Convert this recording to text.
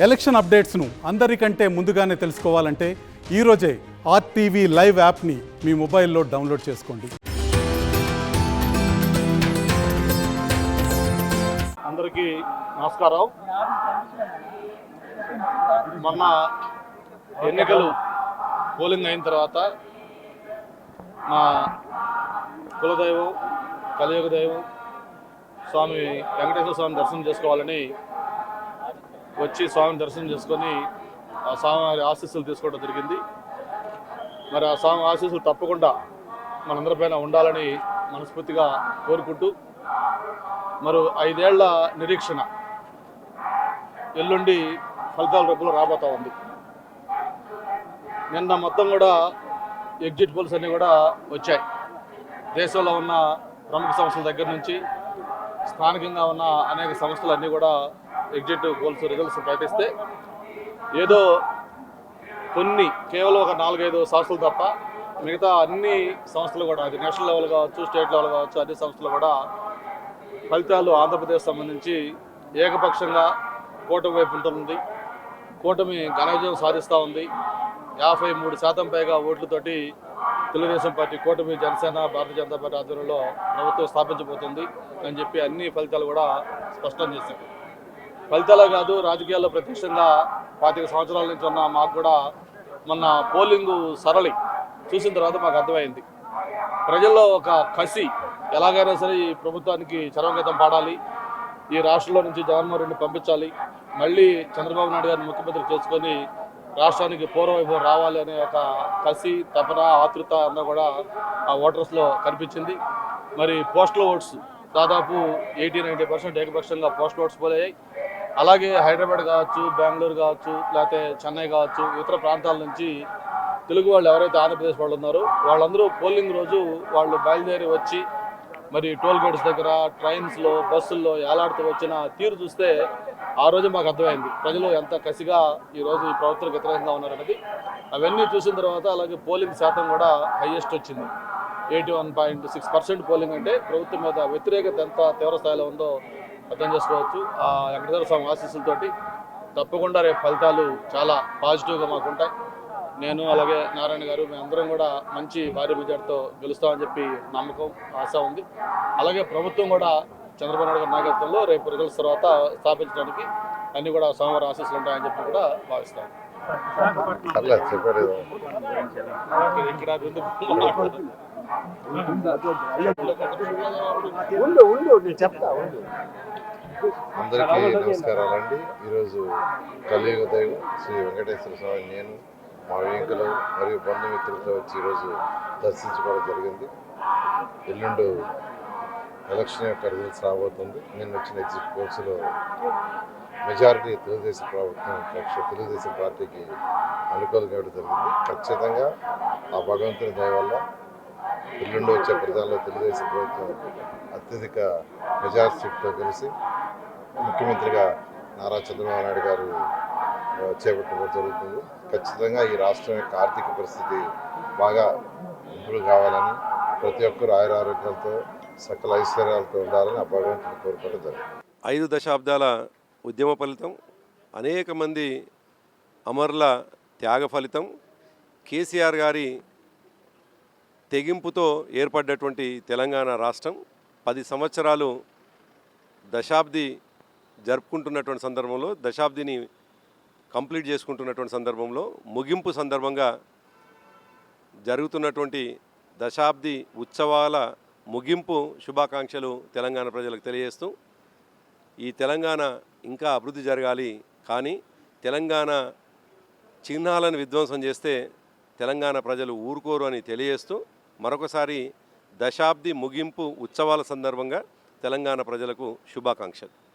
Election అప్డేట్స్ను అందరికంటే ముందుగానే తెలుసుకోవాలంటే ఈరోజే ఆర్టీవీ లైవ్ యాప్ని మీ మొబైల్లో డౌన్లోడ్ చేసుకోండి. అందరికీ నమస్కారం. మొన్న ఎన్నికలు పోలింగ్ అయిన తర్వాత మా కులదైవం కలియుగ దైవం స్వామి వెంకటేశ్వర స్వామిని దర్శనం చేసుకోవాలని వచ్చి స్వామిని దర్శనం చేసుకొని ఆ స్వామి ఆశీస్సులు తీసుకోవడం జరిగింది. మరి ఆ స్వామి ఆశీస్సులు తప్పకుండా మనందరిపైన ఉండాలని మనస్ఫూర్తిగా కోరుకుంటూ మరి 5 ఏళ్ల నిరీక్షణ ఎల్లుండి ఫలితాల రూపంలో రాబోతూ ఉంది. నిన్న మొత్తం కూడా ఎగ్జిట్ పోల్స్ అన్నీ కూడా వచ్చాయి. దేశంలో ఉన్న ప్రముఖ సంస్థల దగ్గర నుంచి స్థానికంగా ఉన్న అనేక సంస్థలు అన్నీ కూడా ఎగ్జిట్ పోల్స్ రిజల్ట్స్ ప్రకటిస్తే ఏదో కొన్ని కేవలం ఒక 4-5 సంస్థలు తప్ప మిగతా అన్ని సంస్థలు కూడా, అది నేషనల్ లెవెల్ కావచ్చు, స్టేట్ లెవెల్ కావచ్చు, అన్ని సంస్థలు కూడా ఫలితాలు ఆంధ్రప్రదేశ్ సంబంధించి ఏకపక్షంగా కూటమి వైపు ఉంటుంది. కూటమి ఘన విజయం సాధిస్తూ ఉంది. 53% పైగా ఓట్లతోటి తెలుగుదేశం పార్టీ కూటమి జనసేన భారతీయ జనతా పార్టీ ఆధ్వర్యంలో ప్రభుత్వం స్థాపించబోతుంది అని చెప్పి అన్ని ఫలితాలు కూడా స్పష్టం చేశారు. ఫలితాలే కాదు, రాజకీయాల్లో ప్రత్యక్షంగా 25 సంవత్సరాల నుంచి ఉన్న మాకు కూడా మొన్న పోలింగ్ సరళి చూసిన తర్వాత మాకు అర్థమైంది. ప్రజల్లో ఒక కసి, ఎలాగైనా సరే ఈ ప్రభుత్వానికి చరమగీతం పాడాలి, ఈ రాష్ట్రంలో నుంచి జగన్మోహన్ రెడ్డిని పంపించాలి, మళ్ళీ చంద్రబాబు నాయుడు గారిని ముఖ్యమంత్రి చేసుకొని రాష్ట్రానికి పూర్వవైభవం రావాలి అనే ఒక కసి, తపన, ఆతృత అన్న కూడా ఆ ఓటర్స్లో కనిపించింది. మరి పోస్టల్ ఓట్స్ దాదాపు 80-90% ఏకపక్షంగా పోస్టల్ ఓట్స్ పోలయ్యాయి. అలాగే హైదరాబాద్ కావచ్చు, బెంగళూరు కావచ్చు, లేకపోతే చెన్నై కావచ్చు, ఇతర ప్రాంతాల నుంచి తెలుగు వాళ్ళు ఎవరైతే ఆంధ్రప్రదేశ్ వాళ్ళు ఉన్నారో వాళ్ళందరూ పోలింగ్ రోజు వాళ్ళు బయలుదేరి వచ్చి మరి టోల్ గేట్స్ దగ్గర, ట్రైన్స్లో, బస్సుల్లో ఏలాడుతూ వచ్చిన తీరు చూస్తే ఆ రోజు మాకు అర్థమైంది ప్రజలు ఎంత కసిగా ఈరోజు ఈ ప్రభుత్వానికి వ్యతిరేకంగా ఉన్నారనేది. అవన్నీ చూసిన తర్వాత అలాగే పోలింగ్ శాతం కూడా హైయెస్ట్ వచ్చింది. 81.6% పోలింగ్ అంటే ప్రభుత్వం మీద వ్యతిరేకత ఎంత తీవ్ర స్థాయిలో ఉందో అర్థం చేసుకోవచ్చు. ఆ వెంకటేశ్వర స్వామి ఆశీస్సులతోటి తప్పకుండా రేపు ఫలితాలు చాలా పాజిటివ్గా మాకు ఉంటాయి. నేను అలాగే నారాయణ గారు మేమందరం కూడా మంచి భారీ మెజార్టీతో గెలుస్తామని చెప్పి నమ్మకం, ఆశ ఉంది. అలాగే ప్రభుత్వం కూడా చంద్రబాబు నాయుడు గారి నాయకత్వంలో రేపు రిజల్ట్స్ తర్వాత స్థాపించడానికి అన్ని కూడా సోమవారం ఆశీస్సులు ఉంటాయని చెప్పి కూడా భావిస్తాం. ఇక్కడ అందరికీ నమస్కారాలండి. ఈరోజు కలియుగ దైవం శ్రీ వెంకటేశ్వర స్వామి నేను మా వేంకలు మరియు బంధుమిత్రులతో వచ్చి ఈరోజు దర్శించుకోవడం జరిగింది. ఎల్లుండు ఎలక్షన్ యొక్క రిజల్ట్స్ రాబోతుంది. నిన్న వచ్చిన ఎగ్జిట్ పోల్స్లో మెజారిటీ తెలుగుదేశం తెలుగుదేశం పార్టీకి అనుకూలంగా ఇవ్వడం జరిగింది. ఖచ్చితంగా ఆ భగవంతుని దయ వల్ల ఎల్లుండి వచ్చే ప్రజల్లో తెలుగుదేశం ప్రభుత్వం అత్యధిక మెజారిటీ సీట్తో కలిసి ముఖ్యమంత్రిగా నారా చంద్రబాబు నాయుడు గారు చేపట్టడం జరుగుతుంది. ఖచ్చితంగా ఈ రాష్ట్రం యొక్క ఆర్థిక పరిస్థితి బాగా ఇంప్రూవ్ కావాలని, ప్రతి ఒక్కరు ఆయురారోగ్యాలతో సకల ఐశ్వర్యాలతో ఉండాలని ఆ భగవంతుని కోరుకోవడం జరుగుతుంది. 5 దశాబ్దాల ఉద్యమ ఫలితం, అనేక మంది అమరుల త్యాగ ఫలితం, కేసీఆర్ గారి తెగింపుతో ఏర్పడ్డటువంటి తెలంగాణ రాష్ట్రం 10 సంవత్సరాలు దశాబ్ది జరుపుకుంటున్నటువంటి సందర్భంలో, దశాబ్దిని కంప్లీట్ చేసుకుంటున్నటువంటి సందర్భంలో, ముగింపు సందర్భంగా జరుగుతున్నటువంటి దశాబ్ది ఉత్సవాల ముగింపు శుభాకాంక్షలు తెలంగాణ ప్రజలకు తెలియజేస్తూ, ఈ తెలంగాణ ఇంకా అభివృద్ధి జరగాలి, కానీ తెలంగాణ చిహ్నాలను విధ్వంసం చేస్తే తెలంగాణ ప్రజలు ఊరుకోరు అని తెలియజేస్తూ మరొకసారి దశాబ్ది ముగింపు ఉత్సవాల సందర్భంగా తెలంగాణ ప్రజలకు శుభాకాంక్షలు.